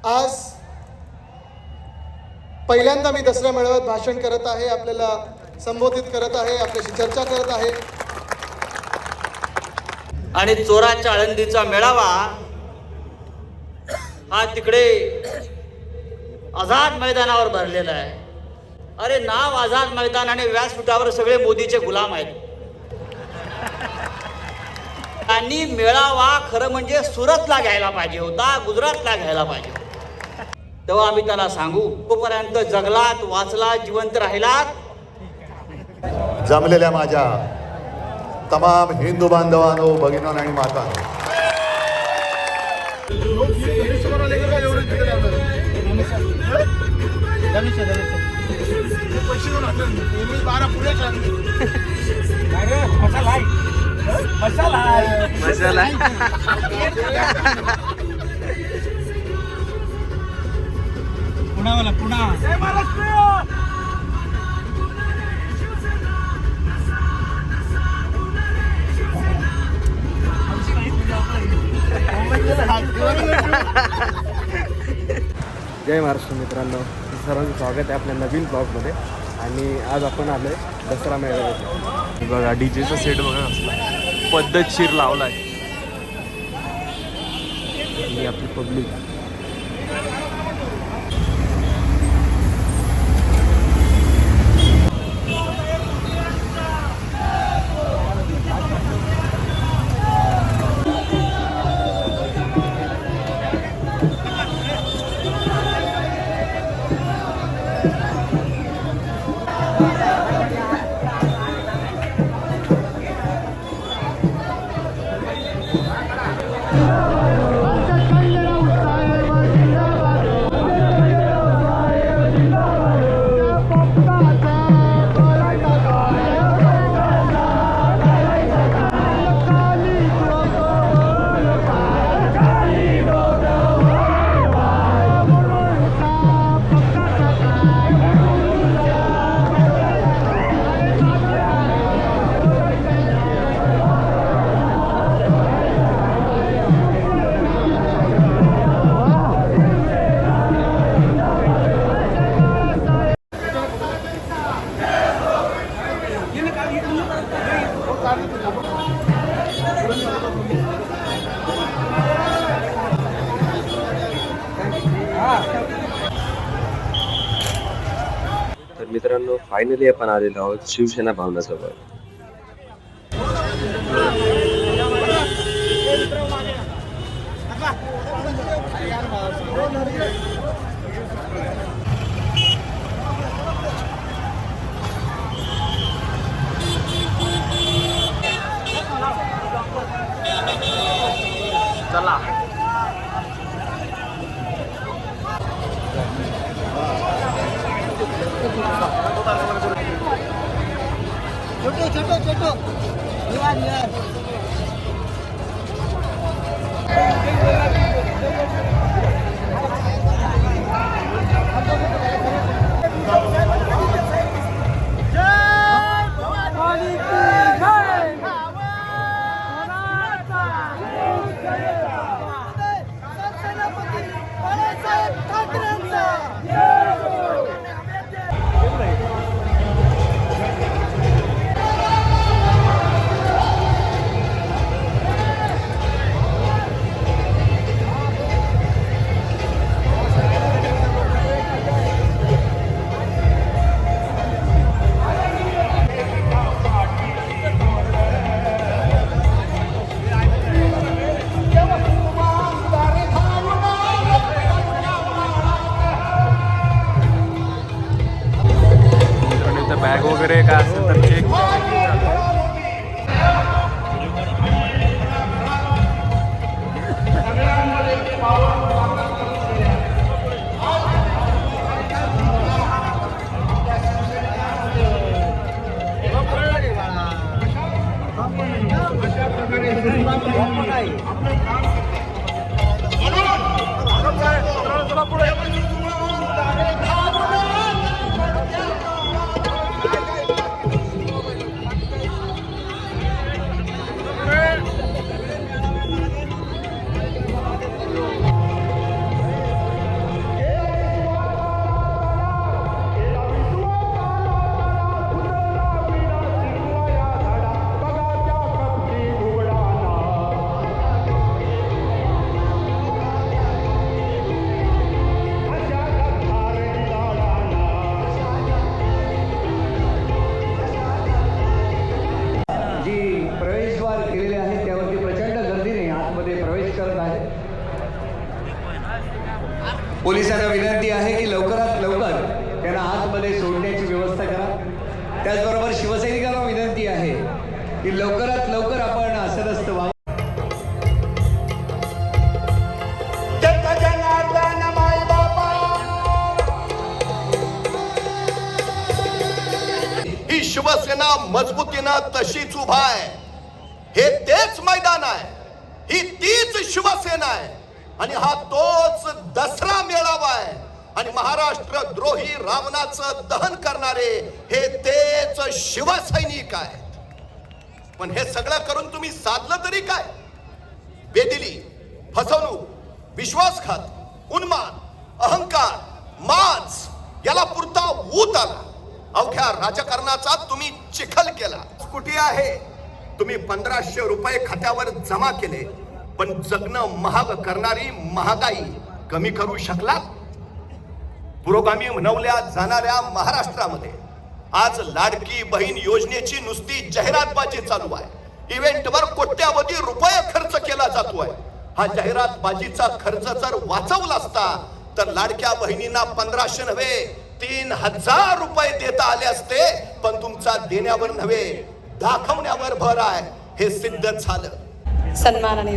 आज पहिल्यांदा मी दसरा मेळाव्यात भाषण करत आहे, आपल्याला संबोधित करत आहे, आपल्याशी चर्चा करत आहे. आणि चोराच्या आळंदीचा मेळावा हा तिकडे आझाद मैदानावर भरलेला आहे. अरे नाव आझाद मैदान आणि व्यासपीठावर सगळे मोदीचे गुलाम आहेत. त्यांनी मेळावा खरं म्हणजे सुरतला घ्यायला पाहिजे होता, गुजरातला घ्यायला पाहिजे होता. तेव्हा आम्ही त्याला सांगू, तोपर्यंत जगलात, वाचलात, जिवंत राहिलात. जमलेल्या माझ्या तमाम हिंदू बांधवांनो, भगिनींनो आणि मातांनो, पुन्हा जय महाराष्ट्र मित्रांनो, सर्वांचं स्वागत आहे आपल्या नवीन ब्लॉगमध्ये. आणि आज आपण आलोय दसरा मेळाव्यात. बघा डीजेचा सेट बघा पद्धतशीर लावलाय. ही आपली पब्लिक. तर मित्रांनो, फायनली आपण आलेलो आहोत शिवसेना भवनासोबत. चला छोटो बॅग वगैरे काय असेल तर चेक. पोलिसांना विनंती आहे की लवकरात लवकर त्यांना आतमध्ये सोडण्याची व्यवस्था करा. त्याचबरोबर शिवसैनिकांना विनंती आहे की लवकरात लवकर आपण असं व्हावं. ही शिवसेना मजबूतीनं तशीच उभा आहे. हे तेच मैदान आहे, ही तीच शिवसेना आहे आणि हा तोच दसरा मेळावा आहे. आणि महाराष्ट्र द्रोही रावणाचं दहन करणारे हे तेच शिवसैनिक आहेत. पण हे सगळं करून तुम्ही साधलं तरी काय? बेदिली, फसवणूक, विश्वासघात, उन्माद, अहंकार, माज याला पुरता ऊत आला. अवघ्या राजकारणाचा तुम्ही चिखल केला. कुठे आहे? तुम्ही 1500 रुपये खात्यावर जमा केले, पण जगणं महाग करणारी महागाई कमी करू शकला? पुरोगामी म्हणवल्या जाणाऱ्या महाराष्ट्रामध्ये आज लाडकी बहीण योजनेची नुसती जाहिरातबाजी चालू आहे. इव्हेंटवर कोट्यावधी रुपये खर्च केला जातोय. हा जाहिरातबाजीचा खर्च जर वाचवला असता तर लाडक्या बहिणींना 1500 नव्हे 3000 रुपये देता आले असते. पण तुमचा देण्यावर नव्हे दाखवण्यावर भर आहे, हे सिद्ध झालं. सन्मानाने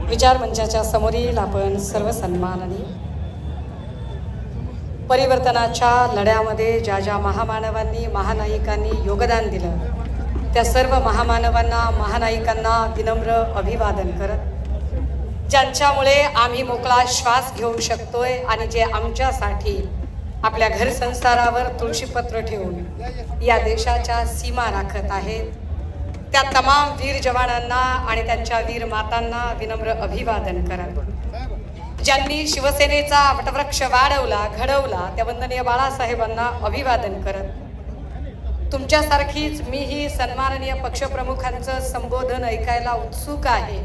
विचारमंचाच्या समोरील आपण सर्व सन्मानाने परिवर्तनाच्या लढ्यामध्ये ज्या ज्या महामानवांनी महानायिकांनी योगदान दिलं त्या सर्व महामानवांना महानायिकांना विनम्र अभिवादन करत, ज्यांच्यामुळे आम्ही मोकळा श्वास घेऊ शकतोय आणि जे आमच्यासाठी आपल्या घर संसारावर तुळशीपत्र ठेवून या देशाच्या सीमा राखत आहेत, त्या तमाम वीर जवानांना आणि त्यांच्या वीर मातांना विनम्र अभिवादन करत, ज्यांनी शिवसेनेचा वटवृक्ष वाढवला घडवला त्या वंदनीय बाळासाहेबांना अभिवादन करत, तुमच्यासारखीच मीही सन्माननीय पक्षप्रमुखांचं संबोधन ऐकायला उत्सुक आहे.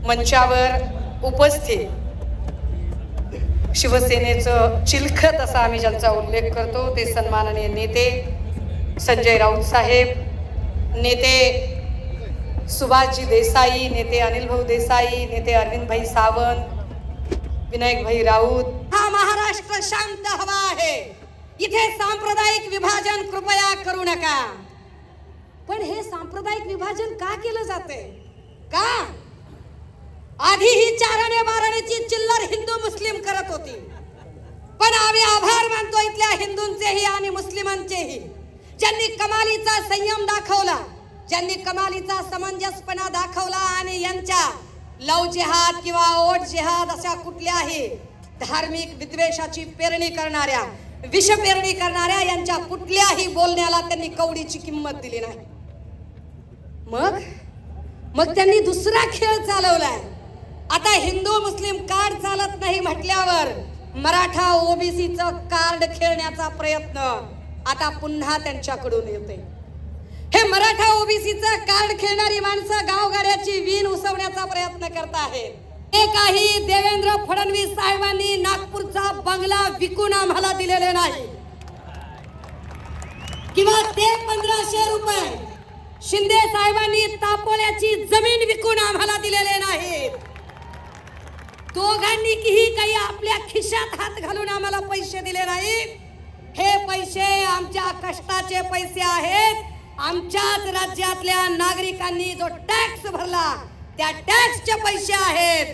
मंचावर उपस्थित शिवसेनेचं चिलखत असा आम्ही ज्यांचा उल्लेख करतो ते सन्माननीय नेते संजय राऊत साहेब, नेते सुभाषजी देसाई, नेते अनिल भाऊ देसाई, नेते अरविंद भाई सावंत, विनायक भाई राऊत. हा महाराष्ट्र शांत हवा आहे, इथे सांप्रदायिक विभाजन कृपया करू नका. पण हे सांप्रदायिक विभाजन का केलं जाते? का? आधी ही 4-12ची चिल्लर हिंदू मुस्लिम करत होती, पण आम्ही आभार मानतो इथल्या हिंदूंचेही आणि मुस्लिमांचेही, ज्यांनी कमालीचा संयम दाखवला, ज्यांनी कमालीचा समंजसपणा दाखवला आणि यांच्या लव जिहाद किंवा ओट जिहाद अशा कुठल्याही धार्मिक विद्वेषाची पेरणी करणाऱ्या, विष पेरणी करणाऱ्या यांच्या कुठल्याही बोलण्याला त्यांनी कवडीची किंमत दिली नाही. मग त्यांनी दुसरा खेळ चालवलाय. आता हिंदू मुस्लिम कार्ड चालत नाही म्हटल्यावर मराठा ओबीसीचं कार्ड खेळण्याचा प्रयत्न आता पुन्हा त्यांच्याकडून येते. हे मराठा ओबीसीचं कार्ड खेळणारी माणसं गावगाड्याची वीण उसवण्याचा प्रयत्न करत आहेत. हे काही देवेंद्र फडणवीस साहेबांनी नागपूरचा बंगला विकून आम्हाला दिलेले नाही, किंवा ते 1500 रुपये शिंदे साहेबांनी तापोल्याची जमीन विकून आम्हाला दिलेले नाहीत. दोघांनीही काही आपल्या खिशात हात घालून आम्हाला पैसे दिले नाहीत. हे पैसे आमच्या कष्टाचे पैसे आहेत. आमच्याच राज्यातल्या नागरिकांनी जो टॅक्स भरला त्या टॅक्सचे पैसे आहेत.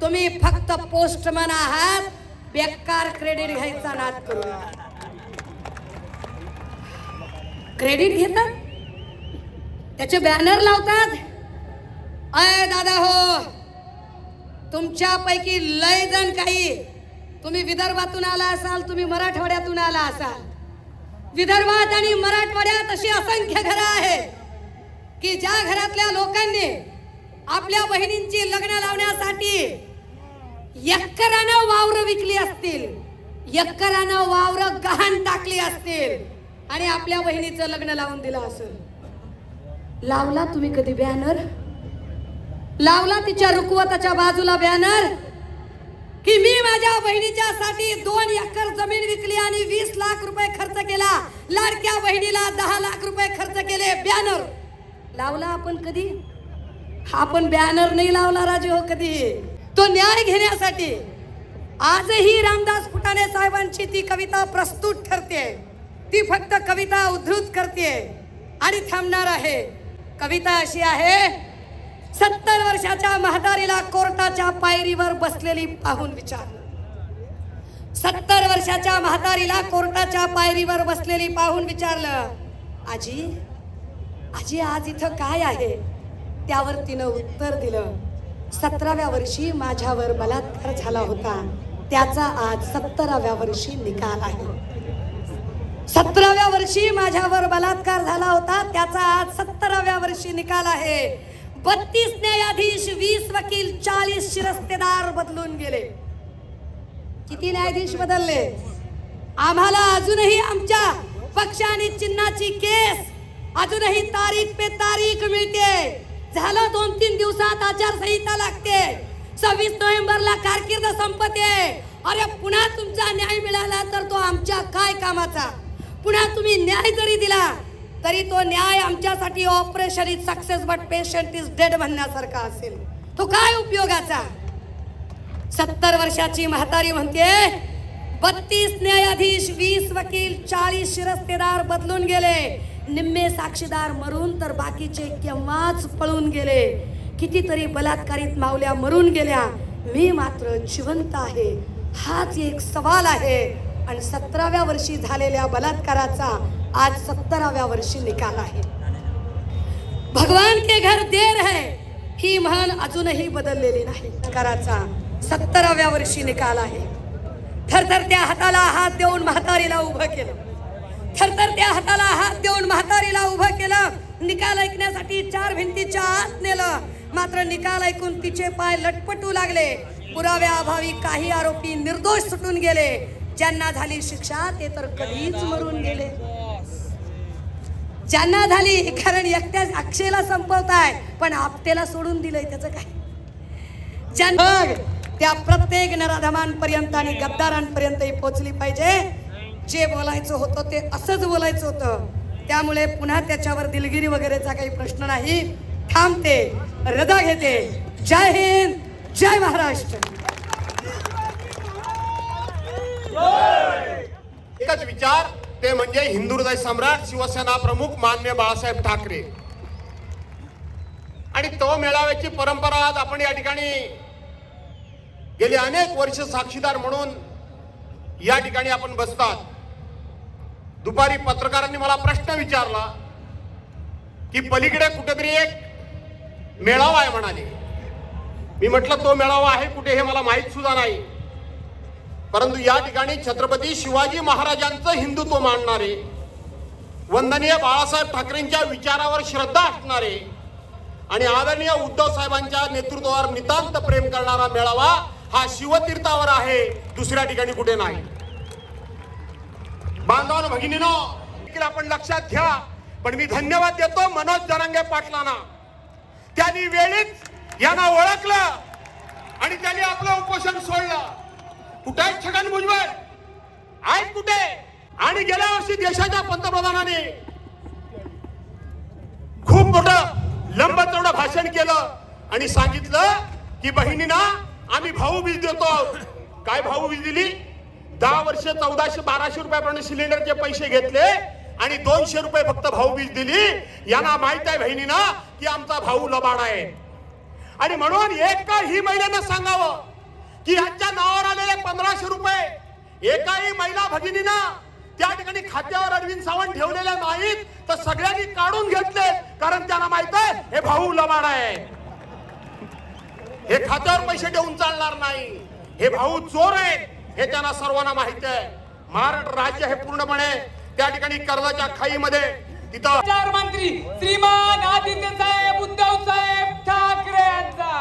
तुम्ही फक्त पोस्टमन आहात, बेकार क्रेडिट घ्यायचा नाद करू नका. क्रेडिट घेतात, त्याचे बॅनर लावतात. अय दादा हो, तुमच्यापैकी लय जण काही तुम्ही विदर्भातून आला असाल, तुम्ही मराठवाड्यातून आला असाल. विदर्भात आणि मराठवाड्यात अशी असंख्य घरं आहेत की ज्या घरातल्या लोकांनी आपल्या बहिणींची लग्न लावण्यासाठी एकरानं वावर विकली असतील, एकरानं वावर गहाण टाकली असतील आणि आपल्या बहिणीचं लग्न लावून दिलं असेल. लावला तुम्ही कधी बॅनर? लावला तिच्या रुखवताच्या बाजूला बॅनर की मी माझ्या बहिणीच्या साठी 2 एकर जमीन विकली आणि 20 लाख रुपये खर्च केला, लाडक्या बहिणीला 10 लाख रुपये खर्च केले? बॅनर लावला आपण कधी? आपण बॅनर नाही लावला राजे हो कधी. तो न्याय घेण्यासाठी आजही रामदास फुटाणे साहेबांची ती कविता प्रस्तुत ठरते. ती फक्त कविता उद्धृत करते आणि थांबणार आहे. कविता अशी आहे, 70 वर्षाच्या म्हातारीला कोर्टाच्या पायरीवर बसलेली पाहून विचारलं. 70 वर्षाच्या म्हातारीला कोर्टाच्या पायरीवर बसलेली पाहून विचारलं, आजी आजी आज इथं काय आहे? त्यावर तिनं उत्तर दिलं, 17व्या वर्षी माझ्यावर बलात्कार झाला होता, त्याचा आज 17व्या वर्षी निकाल आहे. 17व्या वर्षी माझ्यावर बलात्कार झाला होता, त्याचा आज 17व्या वर्षी निकाल आहे. 32 न्यायाधीश, 20 वकील, 40 शिरस्तेदार बदलून गेले. किती न्यायाधीश बदलले? आम्हाला अजूनही आमच्या पक्ष आणि चिन्हाची केस अजूनही तारीख पे तारीख मिळते. झालं 2-3 दिवसात आचारसंहिता लागते. 26 नोव्हेंबरला कारकीर्द संपते. अरे पुन्हा तुमचा न्याय मिळाला तर तो आमच्या काय कामाचा? पुन्हा तुम्ही न्याय जरी दिला तरी तो न्याय आमच्यासाठी operation is success but patient is dead म्हणण्यासारखा असेल. तो काय उपयोगाचा? 70 वर्षाची म्हातारी म्हणते, 32 न्यायाधीश, 20 वकील, 40 शिरस्तेदार बदलून गेले. निम्मे साक्षीदार मरून तर बाकीचे केव्हाच पळून गेले. कितीतरी बलात्कारित मावल्या मरून गेल्या, मी मात्र जिवंत आहे. हाच एक सवाल आहे. आणि 17व्या वर्षी झालेल्या बलात्काराचा आज 17व्या वर्षी निकाल आहे. भगवान के घर देर है ही म्हण अजूनही बदललेली नाही. बलात्काराचा 17व्या वर्षी निकाल आहे. थरथरत्या हाताला हात देऊन म्हातारीला उभं केलं. थरथरत्या हाताला हात देऊन म्हातारीला उभं केलं. निकाल ऐकण्यासाठी 4 भिंतीच्या आत नेलं. मात्र निकाल ऐकून तिचे पाय लटपटू लागले. पुराव्याअभावी काही आरोपी निर्दोष सुटून गेले. ज्यांना झाली शिक्षा ते तर कधीच मरून गेले. ज्यांना झाली, कारण एकट्या अक्षयला संपवताय पण आपटेला सोडून दिलंय, त्याचं काय? ज्यांना त्या प्रत्येक नराधमांपर्यंत आणि गद्दारांपर्यंतही पोहोचली पाहिजे. जे बोलायचं होतं ते असंच बोलायचं होतं. त्यामुळे पुन्हा त्याच्यावर दिलगिरी वगैरेचा काही प्रश्न नाही. थांबते, रजा घेते. जय हिंद, जय महाराष्ट्र. एकच विचार, ते म्हणजे हिंदू हृदय सम्राट शिवसेना प्रमुख माननीय बाळासाहेब ठाकरे. आणि तो मेळाव्याची परंपरा आज आपण या ठिकाणी गेली अनेक वर्ष साक्षीदार म्हणून या ठिकाणी आपण बसतात. दुपारी पत्रकारांनी मला प्रश्न विचारला की पलीकडे कुठेतरी एक मेळावा आहे म्हणाले. मी म्हटलं तो मेळावा आहे कुठे हे मला माहित सुद्धा नाही. परंतु या ठिकाणी छत्रपती शिवाजी महाराजांचं हिंदुत्व मानणारे, वंदनीय बाळासाहेब ठाकरेंच्या विचारावर श्रद्धा असणारे आणि आदरणीय उद्धव साहेबांच्या नेतृत्वावर नितांत प्रेम करणारा मेळावा हा शिवतीर्थावर आहे, दुसऱ्या ठिकाणी कुठे नाही. बांधवांनो, भगिनीनो, आपण लक्षात घ्या. पण मी धन्यवाद देतो मनोज जरांगे पाटलांना. त्यांनी वेळीच यांना ओळखलं आणि त्यांनी आपलं उपोषण सोडलं. कुठे आहेत छगन भुजबळ? आहेत कुठे? आणि गेल्या वर्षी देशाच्या पंतप्रधानांनी खूप मोठं लंबचौडं भाषण केलं आणि सांगितलं की बहिणींना आम्ही भाऊबीज देतो. काय भाऊबीज दिली? 10 वर्ष 1400-1200 रुपयापर्यंत सिलेंडरचे पैसे घेतले आणि 200 रुपये फक्त भाऊबीज दिली. यांना माहित आहे बहिणींना की आमचा भाऊ लबाड आहे. आणि म्हणून एकाही महिलेनं सांगावं की यांच्या नावावर आलेले 1500 रुपये एकाही महिला भगिनींना त्या ठिकाणी खात्यावर अरविंद सावंत ठेवलेले नाहीत, तर सगळ्यांनी काढून घेतले. कारण त्यांना माहित आहे हे भाऊ लबाड आहे. हे खात्यावर पैसे देऊन चालणार नाही. हे भाऊ चोर आहेत हे त्यांना सर्वांना माहित आहे. महाराष्ट्र राज्य हे पूर्णपणे त्या ठिकाणी कर्जाच्या खाईमध्ये तिथं मंत्री श्रीमान आदित्य साहेब उद्धव साहेब ठाकरे यांचा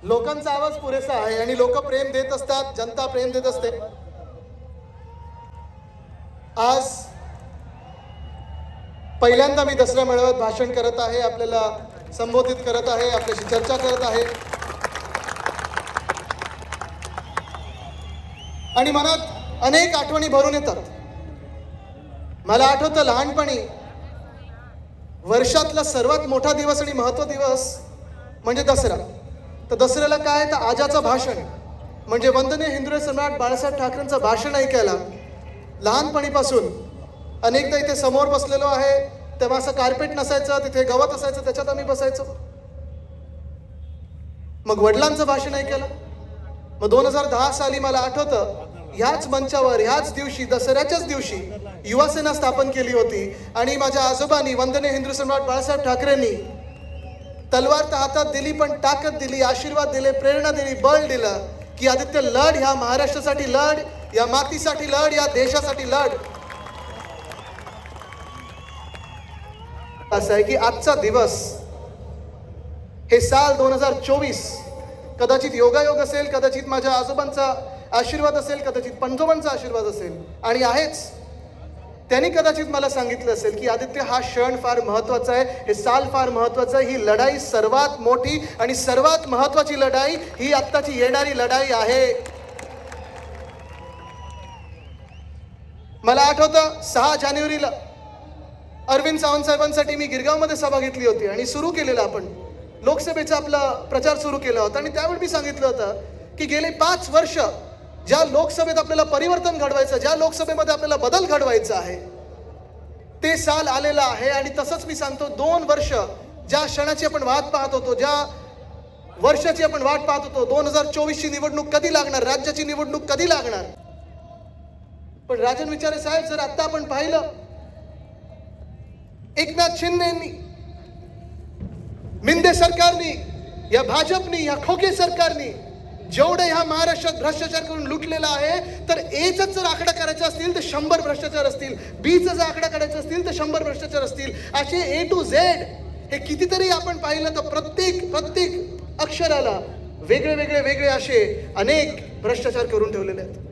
लोकांचा आवाज पुरेसा आहे आणि लोक प्रेम देत असतात, जनता प्रेम देत असते. आज पहिल्यांदा मी दसरा मेळाव्यात भाषण करत आहे, आपल्याला संबोधित करत आहे, आपल्याशी चर्चा करत आहे. आणि मनात अनेक आठवणी भरून येतात. मला आठवतं लहानपणी वर्षातला सर्वात मोठा दिवस आणि महत्त्व दिवस म्हणजे दसरा. तर दसऱ्याला काय, तर आजाचं भाषण म्हणजे वंदनीय हिंदवी सम्राट बाळासाहेब ठाकरेंचं भाषण ऐकायला लहानपणीपासून अनेकदा इथे समोर बसलेलो आहे. तेव्हा असं कार्पेट नसायचं, तिथे गवत असायचं, त्याच्यात आम्ही बसायचो. मग वडिलांचं भाषण ऐकायला. मग 2010 साली मला आठवतं, ह्याच मंचावर ह्याच दिवशी दसऱ्याच्याच दिवशी युवासेना स्थापन केली होती आणि माझ्या आजोबांनी वंदनीय हिंदवी सम्राट बाळासाहेब ठाकरेंनी तलवार तर हातात दिली, पण ताकद दिली, आशीर्वाद दिले, प्रेरणा दिली, बळ दिलं की आदित्य लढ, ह्या महाराष्ट्रासाठी लढ, या मातीसाठी लढ, या देशासाठी लढ. असं आहे की आजचा दिवस, हे साल 2024 कदाचित योगायोग असेल, कदाचित माझ्या आजोबांचा आशीर्वाद असेल, कदाचित पंजोबांचा आशीर्वाद असेल आणि आहेच. त्यांनी कदाचित मला सांगितलं असेल की आदित्य, हा क्षण फार महत्वाचा आहे, हे साल फार महत्वाचं आहे, ही लढाई सर्वात मोठी आणि सर्वात महत्वाची लढाई ही आत्ताची येणारी लढाई आहे. मला आठवतं 6 जानेवारीला अरविंद सावंत साहेबांसाठी मी गिरगावमध्ये सभा घेतली होती आणि सुरू केलेला आपण लोकसभेचा आपला प्रचार सुरू केला होता आणि त्यावेळी मी सांगितलं होतं की गेले 5 वर्ष ज्या लोकसभेत आपल्याला परिवर्तन घडवायचं, ज्या लोकसभेमध्ये आपल्याला बदल घडवायचा आहे, ते साल आलेलं आहे. आणि तसंच मी सांगतो, 2 वर्ष ज्या क्षणाची आपण वाट पाहत होतो, ज्या वर्षाची आपण वाट पाहत होतो, 2024ची निवडणूक कधी लागणार, राज्याची निवडणूक कधी लागणार. पण राजन विचारे साहेब, जर आता आपण पाहिलं, एकनाथ शिंदेंनी, मिंदे सरकारनी, या भाजपनी, या खोके सरकारनी जेवढे ह्या महाराष्ट्रात भ्रष्टाचार करून लुटलेला आहे, तर एचा जर आकडा करायचा असतील तर 100 भ्रष्टाचार असतील, बीचा जर आकडा करायचा असतील तर 100 भ्रष्टाचार असतील. असे A to Z हे कितीतरी आपण पाहिलं तर प्रत्येक अक्षराला वेगळे असे अनेक भ्रष्टाचार करून ठेवलेले आहेत.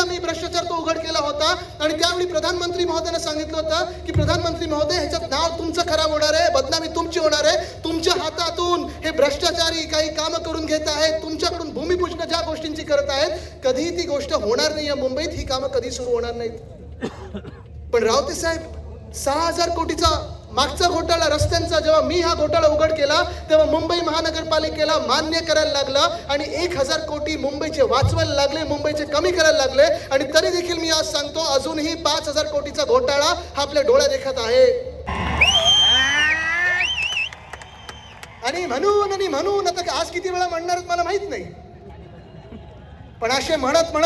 मी भ्रष्टाचार तो उघड केला होता आणि त्यावेळी प्रधानमंत्री महोदयाने सांगितलं होतं की प्रधानमंत्री महोदय, ह्याच्यात नाव तुमचं खराब होणार आहे, बदनामी तुमची होणार आहे, तुमच्या हातातून हे भ्रष्टाचारी काही कामं करून घेत आहेत, तुमच्याकडून भूमिपूजन ज्या गोष्टींची करत आहेत, कधी ती गोष्ट होणार नाही, या मुंबईत ही कामं कधी सुरू होणार नाहीत. पण रावते साहेब, 6,000 कोटीचा मागचा घोटाळा रस्त्यांचा जेव्हा मी हा घोटाळा उघड केला तेव्हा मुंबई महानगरपालिकेला मान्य करायला लागला आणि 1,000 कोटी मुंबईचे वाचवायला लागले, मुंबईचे कमी करायला लागले. आणि तरी देखील मी आज सांगतो, अजूनही 5,000 कोटीचा घोटाळा हा आपल्या डोळ्यात देखत आहे. आणि म्हणून आता आज किती वेळा म्हणणार मला माहित नाही, पण असे म्हणत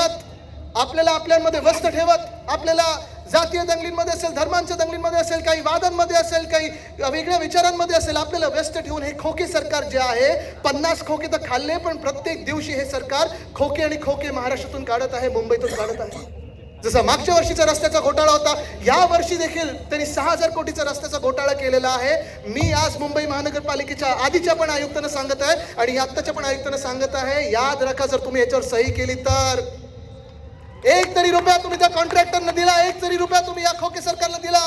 आपल्याला आपल्यामध्ये व्यस्त ठेवत, आपल्याला जातीय दंगलींमध्ये असेल, धर्मांच्या दंगलींमध्ये असेल, काही वादांमध्ये असेल, काही वेगळ्या विचारांमध्ये असेल, आपल्याला व्यस्त ठेवून हे खोके सरकार जे आहे, 50 खोके तर खाल्ले, पण प्रत्येक दिवशी हे सरकार खोके आणि खोके महाराष्ट्रातून काढत आहे, मुंबईतून काढत आहे. जसा मागच्या वर्षीचा रस्त्याचा घोटाळा होता, या वर्षी देखील त्यांनी 6,000 कोटीचा रस्त्याचा घोटाळा केलेला आहे. मी आज मुंबई महानगरपालिकेच्या आधीच्या पण आयुक्तांना सांगत आहे आणि आत्ताच्या पण आयुक्तांना सांगत आहे, याद राखा, जर तुम्ही याच्यावर सही केली तर 1 तरी रुपया तुम्ही त्या कॉन्ट्रॅक्टरला दिला, 1 तरी रुपया तुम्ही या खोके सरकारला दिला.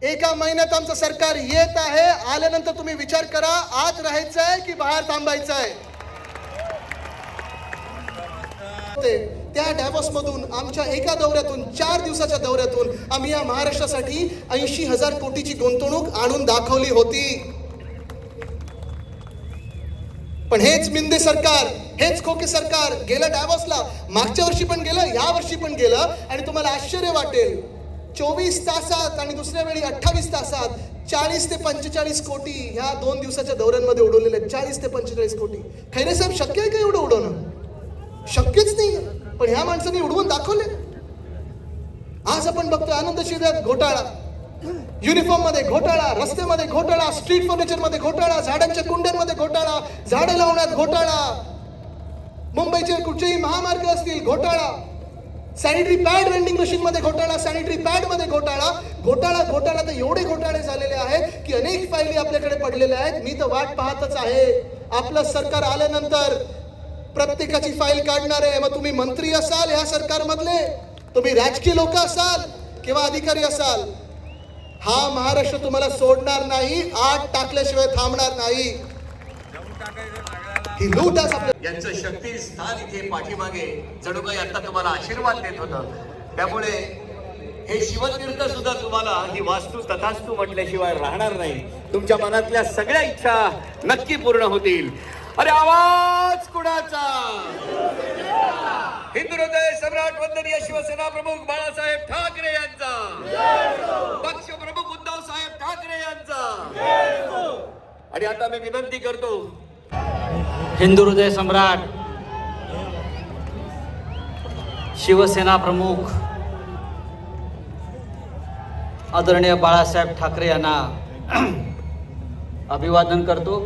एका महिन्यात आमचं सरकार येत आहे, आल्यानंतर तुम्ही विचार करा, आत राहायचं आहे की बाहेर थांबायचं आहे. त्या डॅव्हॉस मधून आमच्या एका दौऱ्यातून, 4 दिवसाच्या दौऱ्यातून आम्ही या महाराष्ट्रासाठी 80,000 कोटीची गुंतवणूक आणून दाखवली होती. पण हेच मिंदे सरकार, हेच खोके सरकार गेलं डॅव्हॉसला, मागच्या वर्षी पण गेलं, या वर्षी पण गेलं. आणि तुम्हाला आश्चर्य वाटेल, 24 तासात आणि दुसऱ्या वेळी 28 तासात 40 ते 45 कोटी ह्या 2 दिवसाच्या दौऱ्यांमध्ये उडवलेले आहेत. 40 ते 45 कोटी. खैरे साहेब, शक्य आहे का एवढं उडवणं? शक्यच नाही. पण ह्या माणसांनी उडवून दाखवले. आज आपण बघतोय आनंद शिर्यात घोटाळा, युनिफॉर्म मध्ये घोटाळा, रस्त्यामध्ये घोटाळा, स्ट्रीट फर्निचर मध्ये घोटाळा, झाडांच्या कुंड्यांमध्ये घोटाळा, झाडे लावण्यात घोटाळा, मुंबईचे कुठचेही महामार्ग असतील घोटाळा, सॅनिटरी पॅड वेंडिंग मशीन मध्ये घोटाळा, सॅनिटरी पॅड मध्ये घोटाळा तर एवढे घोटाळे झालेले आहेत की अनेक फायली आपल्याकडे पडलेल्या आहेत. मी तर वाट पाहतच आहे, आपलं सरकार आल्यानंतर प्रत्येकाची फाईल काढणार आहे. मग तुम्ही मंत्री असाल ह्या सरकारमधले, तुम्ही राजकीय लोक असाल किंवा अधिकारी असाल, हा महाराष्ट्र तुम्हाला सोडणार नाही, आत टाकल्याशिवाय थांबणार नाही. ही लूट यांचं शक्ती स्थान इथे पाठीमागे जणू काही आता तुम्हाला आशीर्वाद देत होतं. त्यामुळे हे शिवतीर्थ सुद्धा तुम्हाला ही वास्तू तथास्तू म्हटल्याशिवाय राहणार नाही. तुमच्या मनातल्या सगळ्या इच्छा नक्की पूर्ण होतील. अरे आवाज कुणाचा? हिंदू हृदय सम्राट वंदनीय शिवसेना प्रमुख बाळासाहेब ठाकरे यांचा, पक्ष प्रमुख उद्धव साहेब ठाकरे यांचा. आणि आता मी विनंती करतो हिंदू हृदय सम्राट शिवसेना प्रमुख आदरणीय बाळासाहेब ठाकरे यांना अभिवादन करतो.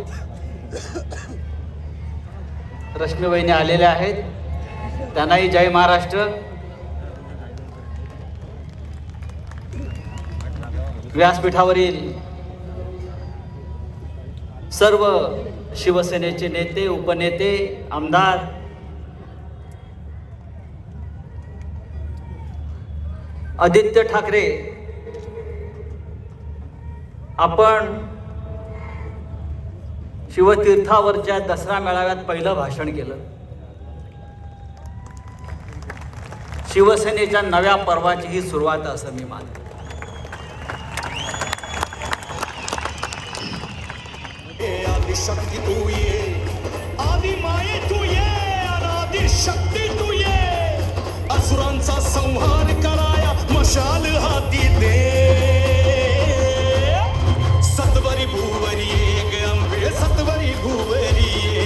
रश्मी वहिनी आलेल्या आहेत, त्यांनाही जय महाराष्ट्र. व्यासपीठावरील सर्व शिवसेनेचे नेते, उपनेते, आमदार, आदित्य ठाकरे, आपण शिवतीर्थावरच्या दसरा मेळाव्यात पहिलं भाषण केलं. शिवसेनेच्या नव्या पर्वाची ही सुरुवात असं मी मानतो. आदि शक्ती तू ये, आदि माये तू ये, अनादि शक्ती तू ये, असुरांचा संहार कराया मशाल हाती दे. सत्वरी भूवरी ये अंबे, सत्वरी भूवरी ये.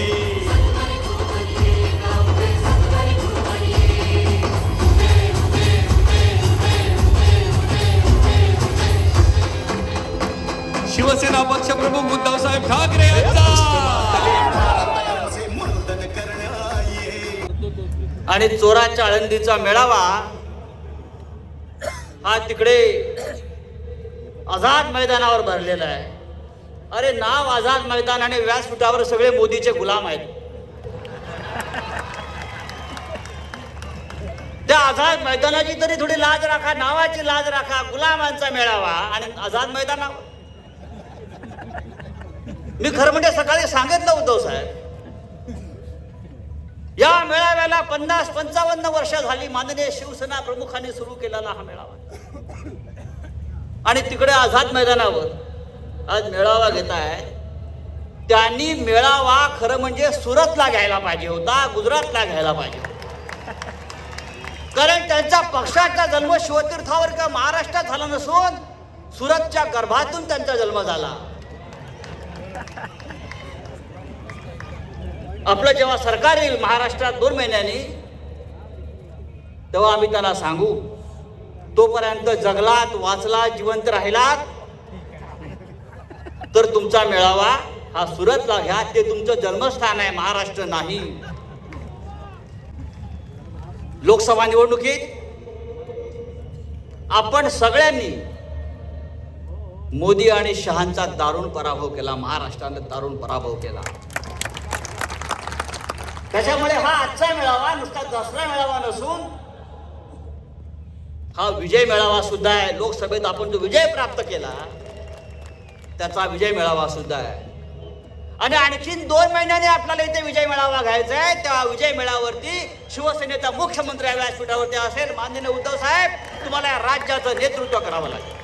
शिवसेना पक्ष प्रमुख उद्धव साहेब ठाकरे यांचा. आणि चोराच्या आळंदीचा मेळावा हा तिकडे आझाद मैदानावर भरलेला आहे. अरे नाव आझाद मैदान आणि व्यासपीठावर सगळे मोदीचे गुलाम आहेत. त्या आझाद मैदानाची तरी थोडी लाज राखा, नावाची लाज राखा. गुलामांचा मेळावा आणि आझाद मैदानावर. मी खरं म्हणजे सकाळी सांगितलं उद्धव साहेब, या मेळाव्याला 50-55 वर्ष झाली माननीय शिवसेना प्रमुखांनी सुरू केलेला हा मेळावा. आणि तिकडे आझाद मैदानावर आज मेळावा घेत आहे. त्यांनी मेळावा खरं म्हणजे सुरतला घ्यायला पाहिजे होता, गुजरातला घ्यायला पाहिजे होता. कारण त्यांच्या पक्षाचा जन्म शिवतीर्थावर किंवा महाराष्ट्रात झाला नसून सुरतच्या गर्भातून त्यांचा जन्म झाला. आपलं जेव्हा सरकार येईल महाराष्ट्रात 2 महिन्यांनी, तेव्हा आम्ही त्यांना सांगू, तोपर्यंत जगलात, वाचला, जिवंत राहिलात तर तुमचा मेळावा हा सुरतला घ्या. ते तुमचं जन्मस्थान आहे, महाराष्ट्र नाही. लोकसभा निवडणुकीत आपण सगळ्यांनी मोदी आणि शहांचा दारुण पराभव केला. महाराष्ट्राने दारुण पराभव केला. त्याच्यामुळे हा आजचा मेळावा नुसता दसरा मेळावा नसून हा विजय मेळावा सुद्धा आहे. लोकसभेत आपण जो विजय प्राप्त केला त्याचा विजय मेळावा सुद्धा आहे. आणि आणखीन 2 महिन्यांनी आपल्याला इथे विजय मेळावा घ्यायचा आहे. त्या विजय मेळाव्यावरती शिवसेनेचा मुख्यमंत्री व्यासपीठावरती असेल. माननीय उद्धव साहेब, तुम्हाला या राज्याचं नेतृत्व करावं लागेल.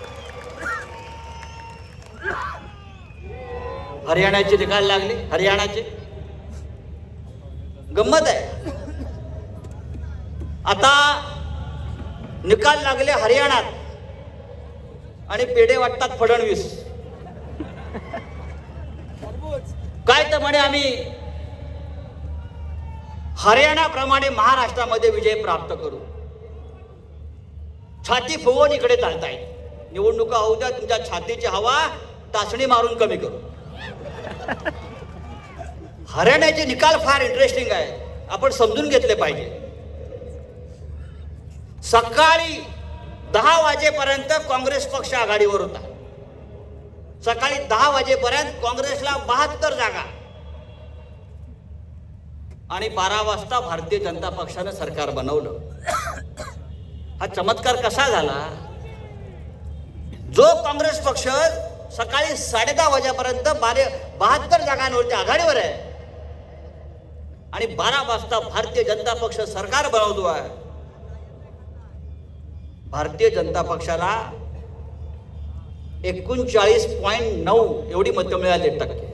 हरियाणाचे निकाल लागले. हरियाणाचे गंमत आहे. आता निकाल लागले हरियाणात आणि पेढे वाटतात फडणवीस. काय तर म्हणे आम्ही हरियाणाप्रमाणे महाराष्ट्रामध्ये विजय प्राप्त करू. छाती फुगवून इकडे चालतायत. निवडणुका होऊ द्या, तुमच्या छातीची हवा टाचणी मारून कमी करू. हरियाणाचे निकाल फार इंटरेस्टिंग आहे, आपण समजून घेतले पाहिजे. सकाळी 10 वाजेपर्यंत काँग्रेस पक्ष आघाडीवर होता. सकाळी 10 वाजेपर्यंत काँग्रेसला 72 जागा आणि 12 वाजता भारतीय जनता पक्षानं सरकार बनवलं. हा चमत्कार कसा झाला? जो काँग्रेस पक्ष सकाळी 10:30 वाजेपर्यंत 72 जागांवरती आघाडीवर आहे आणि 12 वाजता भारतीय जनता पक्ष सरकार बनवतो आहे, भारतीय जनता पक्षाला 39.9 एवढी मतं मिळाली टक्के.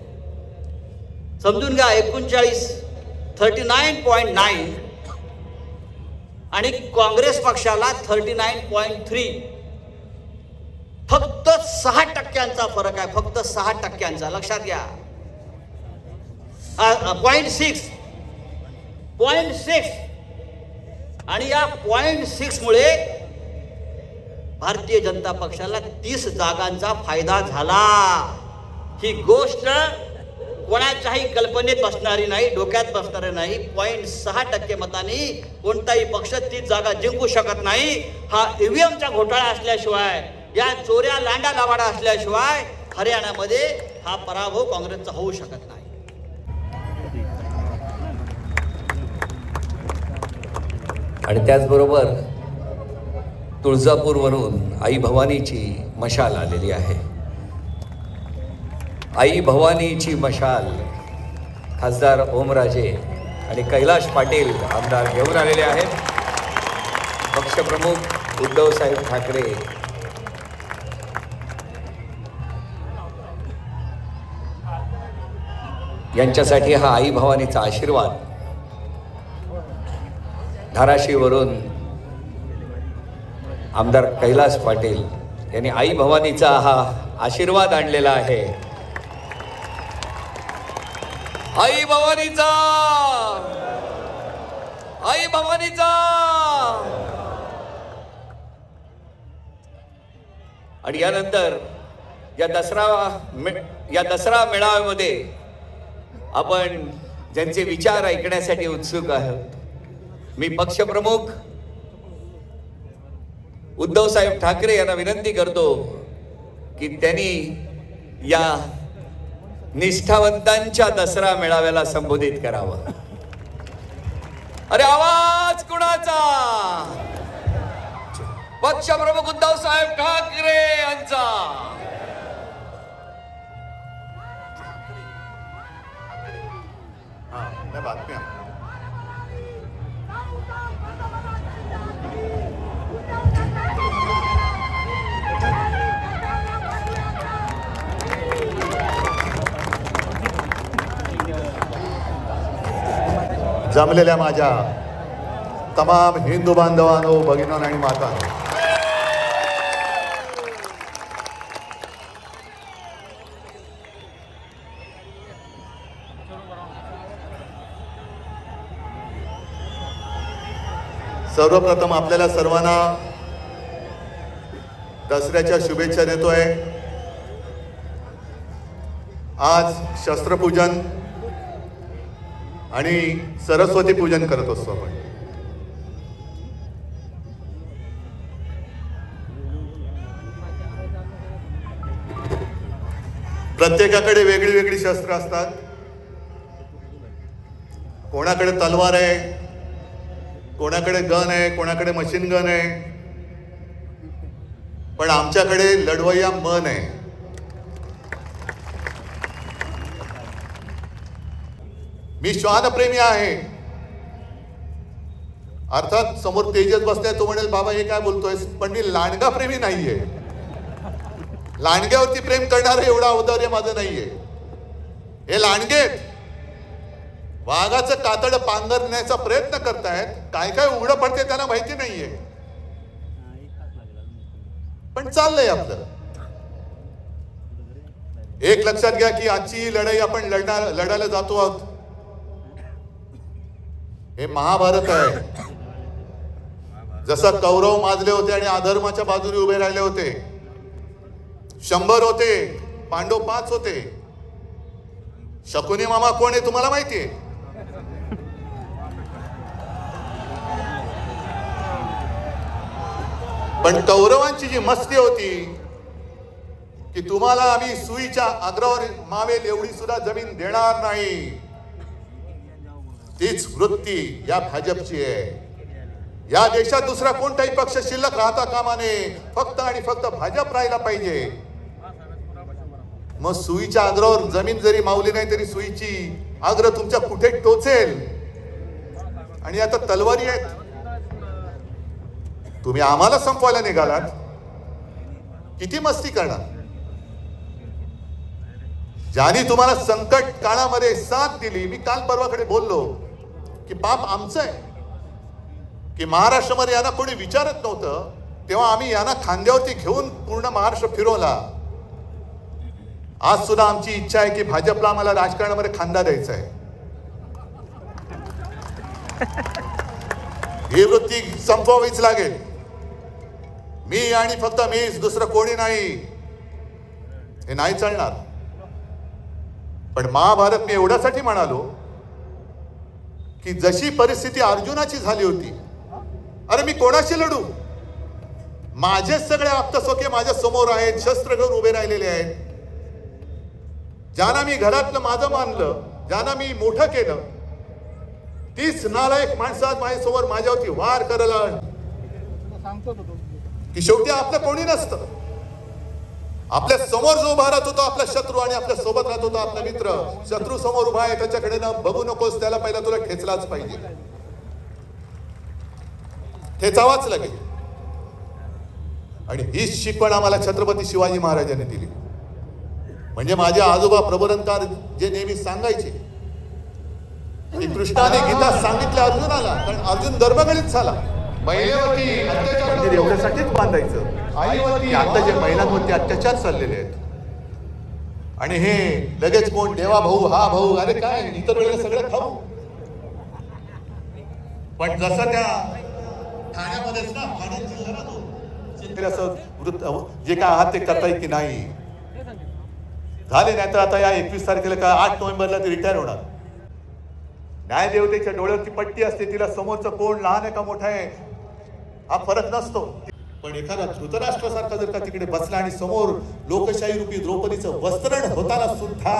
समजून घ्या, 39 आणि काँग्रेस पक्षाला 39.3. फक्त 6% फरक आहे, फक्त 6%. लक्षात घ्या. 0.6 आणि या 0.6 मुळे भारतीय जनता पक्षाला 30 जागांचा फायदा झाला. ही गोष्ट कोणाच्याही कल्पनेत बसणारी नाही, डोक्यात बसणारी नाही. 0.6% मतांनी कोणताही पक्ष 30 जागा जिंकू शकत नाही. हा ईव्हीएमचा घोटाळा असल्याशिवाय, या चोऱ्या लांडा लावाडा असल्याशिवाय हरियाणामध्ये हा पराभव काँग्रेसचा होऊ शकत नाही. आणि त्याचबरोबर तुळजापूरवरून आई भवानीची मशाल आलेली आहे. आई भवानीची मशाल खासदार ओमराजे आणि कैलाश पाटील आमदार घेऊन आलेले आहेत. पक्षप्रमुख उद्धवसाहेब ठाकरे यांच्यासाठी हा आई भवानीचा आशीर्वाद. धाराशिववरून आमदार कैलाश पाटील यांनी आई भवानीचा हा आशीर्वाद आणलेला आहे. आई भवानीचा, आई भवानीचा. आणि यानंतर या दसरा मेळाव्यामध्ये आपण ज्यांचे विचार ऐकण्यासाठी उत्सुक आहोत, मी पक्षप्रमुख उद्धवसाहेब ठाकरे यांना विनंती करतो की त्यांनी या निष्ठावंतांच्या दसरा मेळाव्याला संबोधित करावं. अरे आवाज कुणाचा? पक्षप्रमुख उद्धवसाहेब ठाकरे यांचा. बातम्या जमलेल्या माझ्या तमाम हिंदू बांधवांनो, भगिनींनो आणि मातांनो, सर्वप्रथम आपल्याला सर्वांना दसऱ्याच्या शुभेच्छा देतोय. आज शस्त्रपूजन आणि सरस्वती पूजन करत असतो आपण. प्रत्येकाकडे वेगळी वेगळी शस्त्र असतात. कोणाकडे तलवार आहे, कोणाकडे गन आहे, कोणाकडे मशीन गन आहे, पण आमच्याकडे लढवय्या मन आहे. मी श्वानप्रेमी आहे. अर्थात समोर तेजस बसलाय, तो म्हणेल बाबा हे काय बोलतोय, पण मी लांडगा प्रेमी नाहीये. लांडग्यावरती प्रेम करणारं एवढं औदार्य माझं नाहीये. हे लांडगे वाघाचं कातड पांघरण्याचा प्रयत्न करतायत. काय काय उघडं पडते त्यांना माहिती नाहीये, पण चाललंय आपलं. एक लक्षात घ्या की आजची लढाई आपण लढायला जातो आहोत. हे महाभारत आहे. जसं कौरव माजले होते आणि अधर्माच्या बाजूने उभे राहिले होते, 100 होते, पांडव 5 होते. शकुनी मामा कोण आहे तुम्हाला माहितीये? पण कौरवांची जी मस्ती होती की तुम्हाला आम्ही सुईच्या अग्रावर मावेल एवढी सुद्धा जमीन देणार नाही, तीच वृत्ती या भाजपची आहे. या देशात दुसरा कोणताही पक्ष शिल्लक राहता कामा नये. फक्त आणि फक्त भाजप राहायला पाहिजे. मग सुईच्या अग्रावर जमीन जरी मावली नाही तरी सुईची अग्र तुमच्या कुठे टोचेल. आणि आता तलवारी आहेत. तुम्ही आम्हाला संपवायला निघालात. किती मस्ती करणार. ज्यांनी तुम्हाला संकट काळामध्ये साथ दिली, मी काल परवाकडे बोललो की पाप आमचं आहे की महाराष्ट्रामध्ये यांना कोणी विचारत नव्हतं, तेव्हा आम्ही यांना खांद्यावरती घेऊन पूर्ण महाराष्ट्र फिरवला. आज सुद्धा आमची इच्छा आहे की भाजपला आम्हाला राजकारणामध्ये खांदा द्यायचा आहे. ही वृत्ती संपवावीच लागेल. मी आणि फक्त मीच, दुसरं कोणी नाही. हे नाही चालणार. पण महाभारत मी एवढ्यासाठी म्हणालो की जशी परिस्थिती अर्जुनाची झाली होती, अरे मी कोणाशी लढू. माझेच सगळे आप्तसोखे माझ्या समोर आहेत, शस्त्र घेऊन उभे राहिलेले आहेत. ज्यांना मी घरातलं माझं मानलं, ज्यांना मी मोठं केलं, तीच नालायक माणसं आज माझ्यासमोर माझ्यावरती वार करायला की शेवटी आपलं कोणी नसतं. आपल्या समोर जो उभा राहत होता आपला शत्रू आणि आपल्या सोबत राहत होता आपला मित्र, शत्रू समोर उभा आहे त्याच्याकडे ना बघू नकोस, त्याला पहिला तुला ठेचलाच पाहिजे, ठेचावाच लागेल. आणि हीच शिकवण आम्हाला छत्रपती शिवाजी महाराजांनी दिली. म्हणजे माझे आजोबा प्रबोधनकार जे नेहमी सांगायचे की कृष्णाने गीता सांगितल्या अर्जुनाला, कारण अर्जुन धर्मगळीत झाला. महिलेवरती अत्याचार एवढ्यासाठीच बांधायचं. आईवरती आता जे महिलांवरती अत्याचार चाललेले आहेत आणि हे लगेच कोण देवा भाऊ, हा भाऊ, अरे काय इतर वेळेला सगळं खाऊ. पण जसं त्या ठाण्यामध्येच ना, ठाणे जिल्ह्यात असं वृत्त जे काय आहात ते करता येईल की नाही झाले. नाही तर आता या 21 तारखेला का 8 नोव्हेंबरला ते रिटायर होणार. न्यायदेवतेच्या डोळ्यावरती पट्टी असते, तिला समोरचं कोण लहान आहे का मोठा आहे हा फरक नसतो. पण एखादा धृतराष्ट्रासारखा जर का तिकडे बसला आणि समोर लोकशाही रूपी द्रौपदीचं वस्त्रण होताना सुद्धा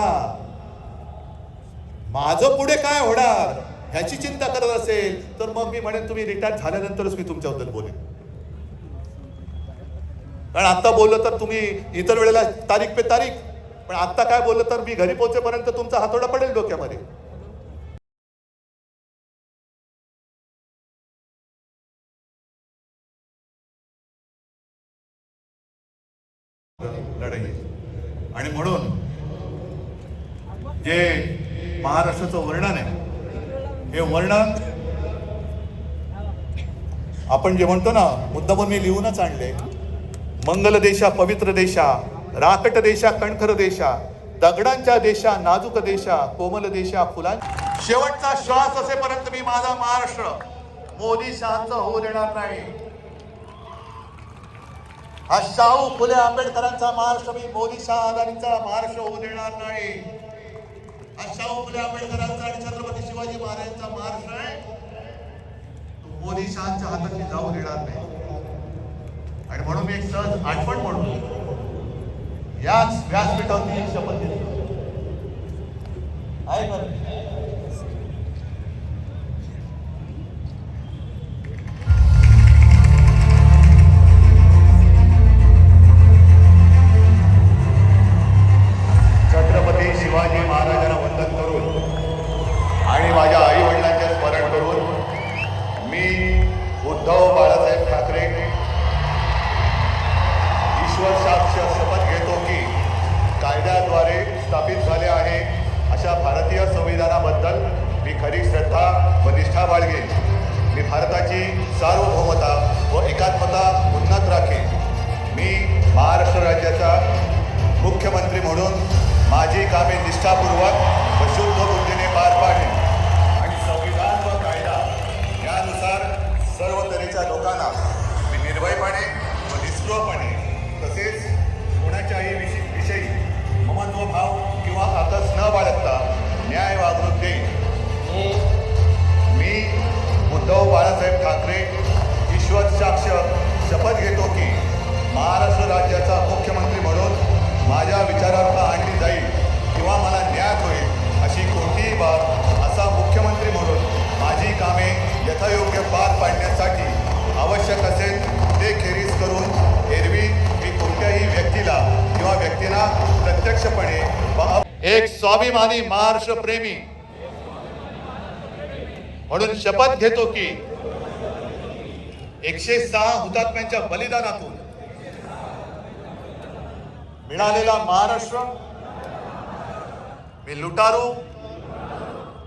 माझं पुढे काय होणार ह्याची चिंता करत असेल, तर मग मी म्हणेन तुम्ही रिटायर झाल्यानंतरच मी तुमच्याबद्दल बोलेन. कारण आता बोललं तर तुम्ही इतर वेळेला तारीख पे तारीख, पण आता काय बोललं तर मी घरी पोहोचेपर्यंत तुमचा हातोडा पडेल डोक्यामध्ये. लढाई. आणि म्हणून जे महाराष्ट्राचं वर्णन आहे, हे वर्णन आपण जे म्हणतो ना, मुद्दामून मी लिहूनच आणले. मंगल देशा, पवित्र देशा, राकट देशा, कणखर देशा, दगडांच्या देशा, नाजूक देशा, कोमल देशा, फुलां. शेवटचा श्वास असेपर्यंत मी माझा महाराष्ट्र मोदी शहाचा होऊ देणार नाही. हा शाहू फुले आंबेडकरांचा महाराष्ट्र मी मोदी शाह अदानीचा महाराष्ट्र होऊ देणार नाही. हा शाहू फुले आंबेडकरांचा आणि छत्रपती शिवाजी महाराजांचा महाराष्ट्र आहे, तो मोदी शहाच्या हातात मी जाऊ देणार नाही. आणि म्हणून मी एक सहज आठवण म्हणून याच व्यासपीठावरती एक शपथ घेतली आहे. छत्रपती शिवाजी महाराजांना वंदन करून आणि माझ्या आई वडिलांचे स्मरण करून मी उद्धव बाळासाहेब ठाकरे ईश्वर साक्ष शपथ घेतो की कायद्याद्वारे स्थापित झाले आहे अशा भारतीय संविधानाबद्दल मी खरी श्रद्धा व निष्ठा बाळगेन. मी भारताची सार्वभौमता व एकात्मता उन्नत राखेन. मी महाराष्ट्र राज्याचा मुख्यमंत्री म्हणून माझी कामे निष्ठापूर्वक व शुद्ध बुद्धीने पार पाडेन आणि संविधान व कायदा यानुसार सर्व तऱ्हेच्या लोकांना मी निर्भयपणे व निस्पृहपणे तसेच कोणाच्याही विषयी ममत्वभाव किंवा आकस न बाळगता न्याय वागणूक देईन. मी उद्धव बाळासाहेब ठाकरे ईश्वर साक्ष शपथ घेतो की महाराष्ट्र राज्याचा मुख्यमंत्री म्हणून माझ्या विचारार्थ आणली जाईल किंवा मला न्याय होईल अशी कोणतीही बाब असा मुख्यमंत्री म्हणून माझी कामे यथायोग्य पार पाडण्यासाठी आवश्यक असेल ते खेरीज करून एरवी मी कोणत्याही व्यक्तीला किंवा व्यक्तींना प्रत्यक्षपणे एक स्वाभिमानी महाराष्ट्र प्रेमी म्हणून शपथ घेतो की 106 हुतात्म्यांच्या बलिदानातून मिळालेला महाराष्ट्र मी लुटारू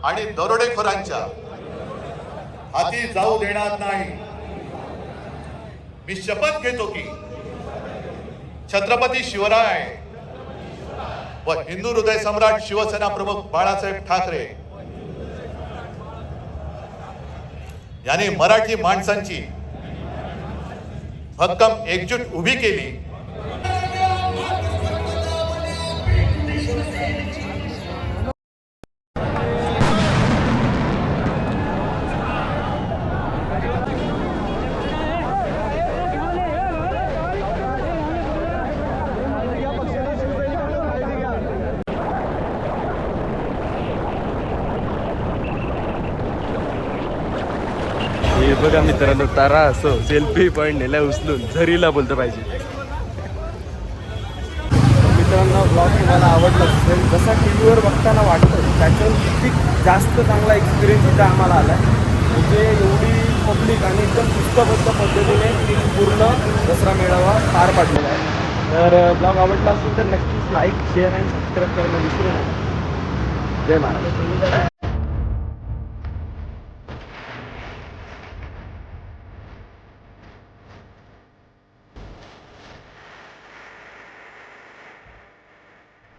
आणि दरोडेखोरांच्या हाती जाऊ देणार नाही. मी शपथ घेतो की छत्रपती शिवराय व हिंदू हृदय सम्राट शिवसेना प्रमुख बाळासाहेब ठाकरे यांनी मराठी माणसांची भक्कम एकजूट उभी केली. हे बघा मित्रांनो, तारा असो सेल्फी पॉईंट नेला उचलून झरीला बोलतं पाहिजे. मित्रांनो, ब्लॉग तुम्हाला आवडला असेल, जसा टी व्हीवर बघताना वाटतं त्याच्यावर किती जास्त चांगला एक्सपिरियन्स इथं आम्हाला आला आहे. म्हणजे एवढी पब्लिक आणि एकदम शिस्तबद्ध पद्धतीने पूर्ण दसरा मेळावा पार पाडलेला आहे. तर ब्लॉग आवडला असेल तर नक्कीच लाईक, शेअर आणि सबस्क्राईब करणं विसरू नका. जय महाराज.